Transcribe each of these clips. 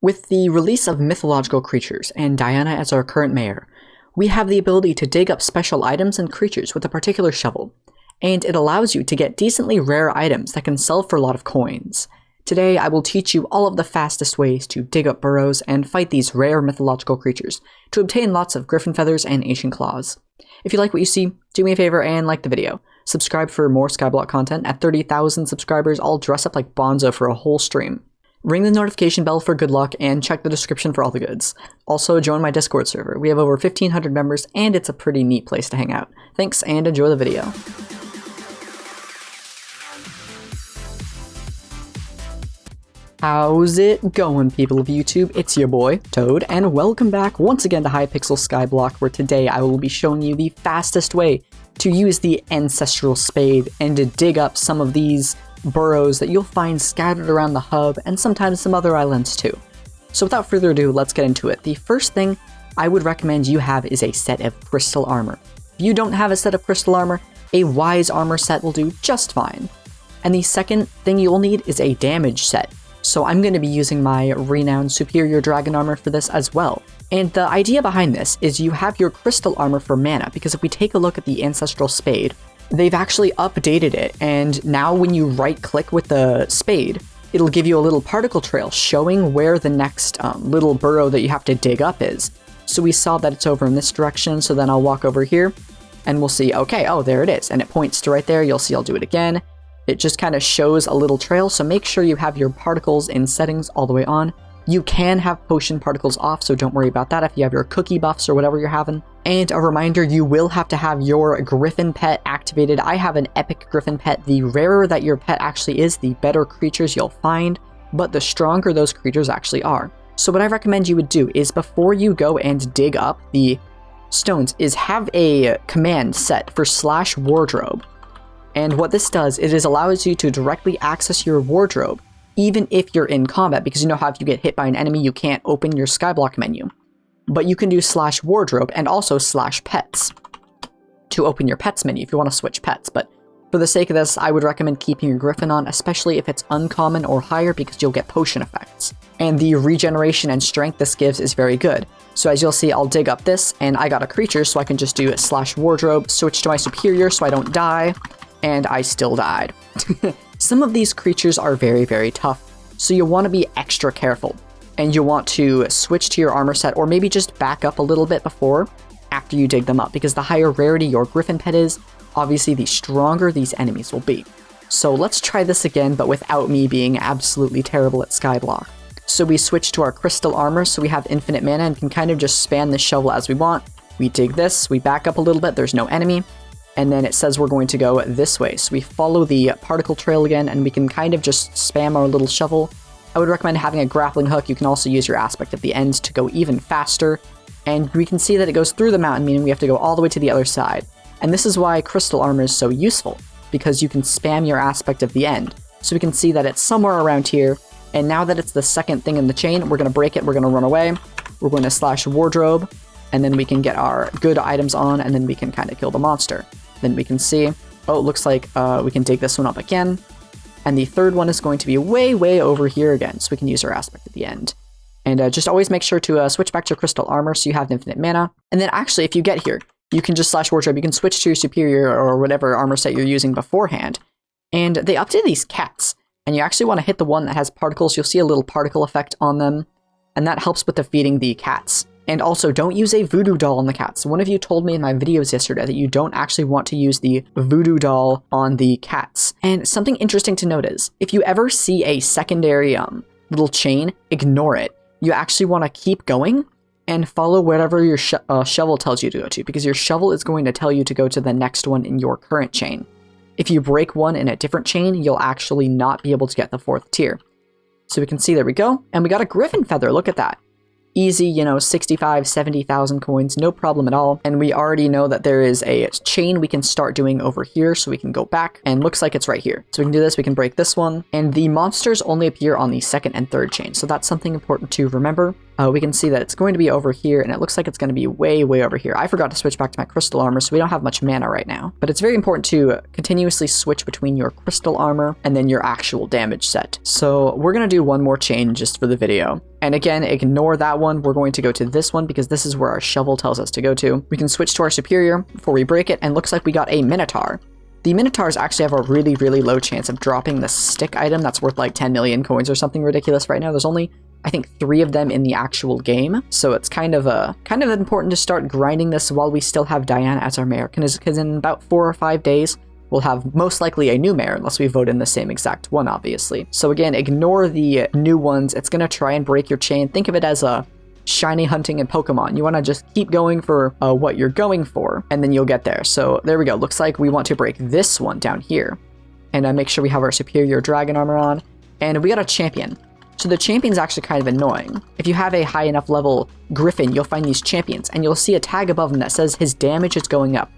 With the release of mythological creatures and Diana as our current mayor, we have the ability to dig up special items and creatures with a particular shovel, and it allows you to get decently rare items that can sell for a lot of coins. Today I will teach you all of the fastest ways to dig up burrows and fight these rare mythological creatures to obtain lots of Griffin Feathers and Ancient Claws. If you like what you see, do me a favor and like the video. Subscribe for more Skyblock content. At 30,000 subscribers, I'll dress up like Bonzo for a whole stream. Ring the notification bell for good luck and check the description for all the goods. Also, join my Discord server. We have over 1,500 members and it's a pretty neat place to hang out. Thanks and enjoy the video. How's it going, people of YouTube? It's your boy, Toad, and welcome back once again to Hypixel Skyblock, where today I will be showing you the fastest way to use the Ancestral Spade and to dig up some of these burrows that you'll find scattered around the hub and sometimes some other islands too. So without further ado, let's get into it. The first thing I would recommend you have is a set of crystal armor. If you don't have a set of crystal armor, a wise armor set will do just fine. And the second thing you'll need is a damage set. So I'm going to be using my renowned superior dragon armor for this as well. And the idea behind this is you have your crystal armor for mana, because if we take a look at the Ancestral Spade, they've actually updated it, and now when you right click with the spade, it'll give you a little particle trail showing where the next little burrow that you have to dig up is. So we saw that it's over in this direction, so then I'll walk over here and we'll see, okay, oh, there it is, and it points to right there. You'll see I'll do it again. It just kind of shows a little trail, so make sure you have your particles in settings all the way on. You can have potion particles off, so don't worry about that if you have your cookie buffs or whatever you're having. And a reminder, you will have to have your Griffin Pet activated. I have an epic Griffin Pet. The rarer that your pet actually is, the better creatures you'll find, but the stronger those creatures actually are. So what I recommend you would do is before you go and dig up the stones is have a command set for /wardrobe. And what this does, it allows you to directly access your wardrobe even if you're in combat, because you know how if you get hit by an enemy, you can't open your Skyblock menu. But you can do /wardrobe and also /pets to open your pets menu if you want to switch pets. But for the sake of this, I would recommend keeping your Griffin on, especially if it's uncommon or higher, because you'll get potion effects. And the regeneration and strength this gives is very good. So as you'll see, I'll dig up this, and I got a creature, so I can just do /wardrobe, switch to my superior so I don't die, and I still died. Some of these creatures are very, very tough, so you'll want to be extra careful. And you'll want to switch to your armor set, or maybe just back up a little bit after you dig them up, because the higher rarity your Griffin Pet is, obviously the stronger these enemies will be. So let's try this again, but without me being absolutely terrible at Skyblock. So we switch to our crystal armor, so we have infinite mana and can kind of just spam the shovel as we want. We dig this, we back up a little bit, there's no enemy. And then it says we're going to go this way. So we follow the particle trail again, and we can kind of just spam our little shovel. I would recommend having a grappling hook. You can also use your aspect at the end to go even faster. And we can see that it goes through the mountain, meaning we have to go all the way to the other side. And this is why crystal armor is so useful, because you can spam your aspect at the end. So we can see that it's somewhere around here. And now that it's the second thing in the chain, we're going to break it, we're going to run away. We're going to /wardrobe, and then we can get our good items on, and then we can kind of kill the monster. Then we can see, oh, it looks like we can dig this one up again. And the third one is going to be way, way over here again, so we can use our aspect at the end. And just always make sure to switch back to crystal armor so you have infinite mana. And then actually, if you get here, you can just /wardrobe, you can switch to your superior or whatever armor set you're using beforehand. And they updated these cats, and you actually want to hit the one that has particles. You'll see a little particle effect on them, and that helps with defeating the cats. And also, don't use a voodoo doll on the cats. One of you told me in my videos yesterday that you don't actually want to use the voodoo doll on the cats. And something interesting to note is, if you ever see a secondary little chain, ignore it. You actually want to keep going and follow whatever your shovel tells you to go to, because your shovel is going to tell you to go to the next one in your current chain. If you break one in a different chain, you'll actually not be able to get the 4th tier. So we can see, there we go, and we got a Griffin Feather, look at that. Easy, you know, 65, 70,000 coins, no problem at all. And we already know that there is a chain we can start doing over here, so we can go back, and looks like it's right here. So we can do this, we can break this one, and the monsters only appear on the 2nd and 3rd chain, so that's something important to remember. we can see that it's going to be over here, and it looks like it's going to be way, way over here. I forgot to switch back to my crystal armor, so we don't have much mana right now. But it's very important to continuously switch between your crystal armor and then your actual damage set. So we're going to do one more change just for the video. And again, ignore that one. We're going to go to this one because this is where our shovel tells us to go to. We can switch to our superior before we break it, and looks like we got a Minotaur. The Minotaurs actually have a really, really low chance of dropping the stick item that's worth like 10 million coins or something ridiculous right now. There's only, I think, 3 of them in the actual game, so it's kind of important to start grinding this while we still have Diana as our mayor, because in about 4 or 5 days, we'll have most likely a new mayor, unless we vote in the same exact one, obviously. So again, ignore the new ones. It's going to try and break your chain. Think of it as a shiny hunting in Pokemon. You want to just keep going for what you're going for, and then you'll get there. So there we go. Looks like we want to break this one down here, and make sure we have our superior dragon armor on, and we got a champion. So the champion's actually kind of annoying. If you have a high enough level Griffin, you'll find these champions, and you'll see a tag above him that says his damage is going up.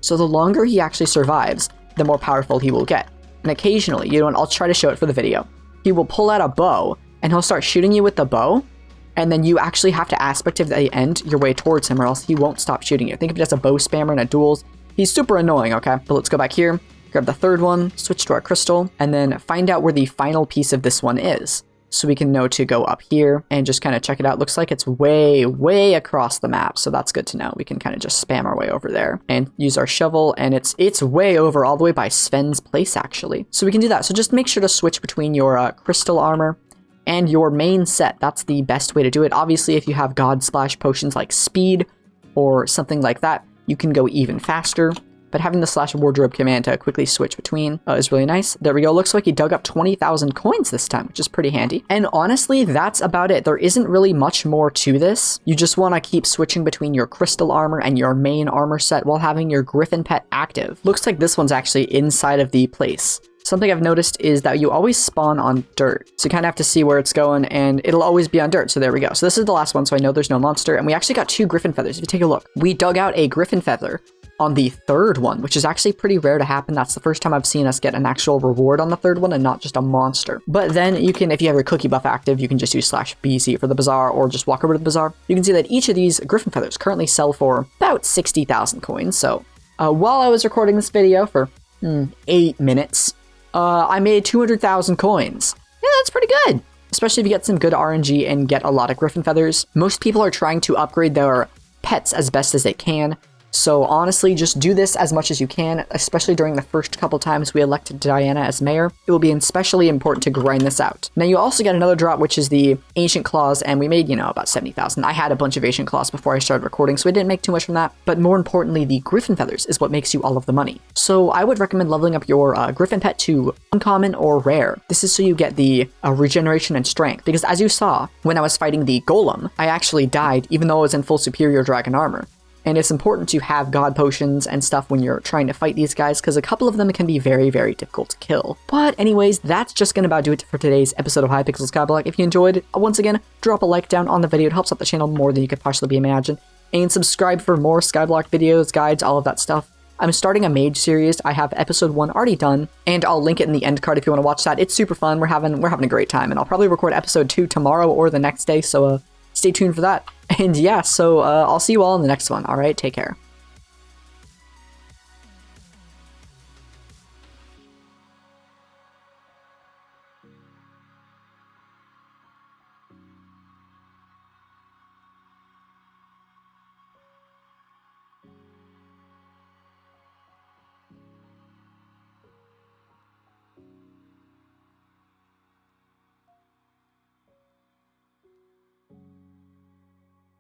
So the longer he actually survives, the more powerful he will get. And occasionally, you know what, I'll try to show it for the video. He will pull out a bow, and he'll start shooting you with the bow, and then you actually have to aspect at the end your way towards him, or else he won't stop shooting you. Think of it as a bow spammer in a duels. He's super annoying, okay? But let's go back here, grab the third one, switch to our crystal, and then find out where the final piece of this one is. So we can know to go up here and just kind of check it out. Looks like it's way, way across the map, so that's good to know. We can kind of just spam our way over there and use our shovel, and it's way over, all the way by Sven's place, actually. So we can do that. So just make sure to switch between your crystal armor and your main set. That's the best way to do it. Obviously, if you have God Splash potions like speed or something like that, you can go even faster. But having the slash wardrobe command to quickly switch between is really nice. There we go. Looks like he dug up 20,000 coins this time, which is pretty handy. And honestly, that's about it. There isn't really much more to this. You just want to keep switching between your crystal armor and your main armor set while having your Griffin Pet active. Looks like this one's actually inside of the place. Something I've noticed is that you always spawn on dirt. So you kind of have to see where it's going, and it'll always be on dirt. So there we go. So this is the last one, so I know there's no monster. And we actually got 2 Griffin Feathers. If you take a look, we dug out a Griffin Feather on the third one, which is actually pretty rare to happen. That's the first time I've seen us get an actual reward on the third one and not just a monster. But then you can, if you have your cookie buff active, you can just use /BC for the bazaar or just walk over to the bazaar. You can see that each of these Griffin Feathers currently sell for about 60,000 coins. So while I was recording this video for 8 minutes, I made 200,000 coins. Yeah, that's pretty good. Especially if you get some good RNG and get a lot of Griffin Feathers. Most people are trying to upgrade their pets as best as they can. So honestly, just do this as much as you can, especially during the first couple times we elected Diana as mayor. It will be especially important to grind this out. Now you also get another drop, which is the Ancient Claws, and we made, about 70,000. I had a bunch of Ancient Claws before I started recording, so I didn't make too much from that. But more importantly, the Griffin Feathers is what makes you all of the money. So I would recommend leveling up your Griffin Pet to uncommon or rare. This is so you get the regeneration and strength, because as you saw, when I was fighting the Golem, I actually died even though I was in full superior dragon armor. And it's important to have god potions and stuff when you're trying to fight these guys, because a couple of them can be very, very difficult to kill. But anyways, that's just going to about do it for today's episode of Hypixel Skyblock. If you enjoyed, once again, drop a like down on the video. It helps out the channel more than you could possibly imagine. And subscribe for more Skyblock videos, guides, all of that stuff. I'm starting a mage series. I have episode 1 already done, and I'll link it in the end card if you want to watch that. It's super fun. We're having a great time, and I'll probably record episode 2 tomorrow or the next day, so stay tuned for that. And yeah, so I'll see you all in the next one. All right, take care.